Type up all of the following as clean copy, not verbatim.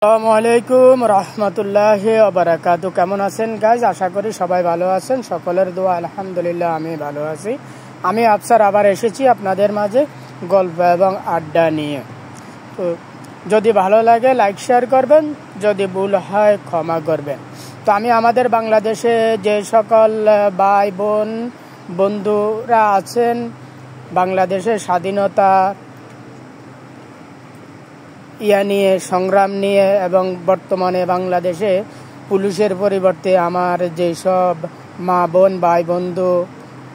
আসসালামু আলাইকুম রহমতুল্লাহি ওয়া বারাকাতুহু। কেমন আছেন গাইজ? আশা করি সবাই ভালো আছেন। সকলের দোয়া আলহামদুলিল্লাহ আমি ভালো আছি। আমি আফসার আবার এসেছি আপনাদের মাঝে গল্প এবং আড্ডা নিয়ে। তো যদি ভালো লাগে লাইক শেয়ার করবেন, যদি ভুল হয় ক্ষমা করবেন। তো আমি আমাদের বাংলাদেশে যে সকল ভাই বোন বন্ধুরা আছেন বাংলাদেশের স্বাধীনতা নিয়ে সংগ্রাম নিয়ে, এবং বর্তমানে বাংলাদেশে পুলিশের পরিবর্তে আমার যেসব মা বোন ভাই বন্ধু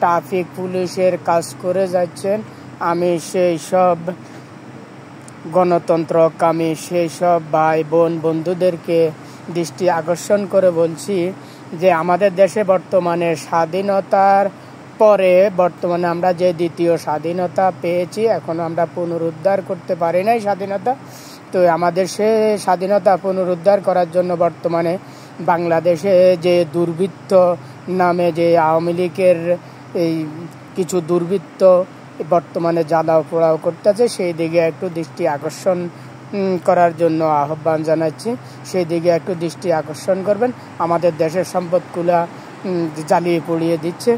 ট্রাফিক পুলিশের কাজ করে যাচ্ছেন, আমি সেই সব গণতন্ত্রকামী সেই সব ভাই বোন বন্ধুদেরকে দৃষ্টি আকর্ষণ করে বলছি যে আমাদের দেশে বর্তমানে স্বাধীনতার পরে বর্তমানে আমরা যে দ্বিতীয় স্বাধীনতা পেয়েছি, এখনো আমরা পুনরুদ্ধার করতে পারি নাই স্বাধীনতা। তো আমাদের সে স্বাধীনতা পুনরুদ্ধার করার জন্য বর্তমানে বাংলাদেশে যে দুর্বৃত্ত নামে যে আওয়ামী লীগের এই কিছু দুর্বৃত্ত বর্তমানে জ্বালাও পোড়াও করতেছে, সেই দিকে একটু দৃষ্টি আকর্ষণ করার জন্য আহ্বান জানাচ্ছি। সেই দিকে একটু দৃষ্টি আকর্ষণ করবেন। আমাদের দেশের সম্পদগুলা জ্বালিয়ে পুড়িয়ে দিচ্ছে,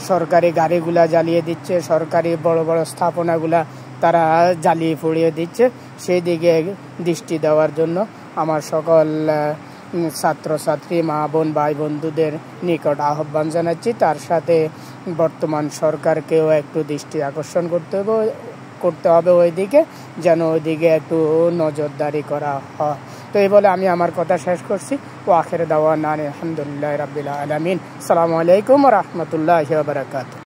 সরকারি গাড়িগুলা জ্বালিয়ে দিচ্ছে, সরকারি বড় বড় স্থাপনাগুলা তারা জ্বালিয়ে পুড়িয়ে দিচ্ছে। সেই দিকে দৃষ্টি দেওয়ার জন্য আমার সকল ছাত্রছাত্রী মা বোন ভাই বন্ধুদের নিকট আহ্বান জানাচ্ছি। তার সাথে বর্তমান সরকারকেও একটু দৃষ্টি আকর্ষণ করতে হবে ওই দিকে, যেন ওই দিকে একটু নজরদারি করা হয়। তো এই বলে আমি আমার কথা শেষ করছি। ও আখির দাওয়ানা আলহামদুলিল্লাহি রাব্বিল আলামিন। আসসালামু আলাইকুম ওয়া রাহমাতুল্লাহি ওয়া বারাকাতুহু।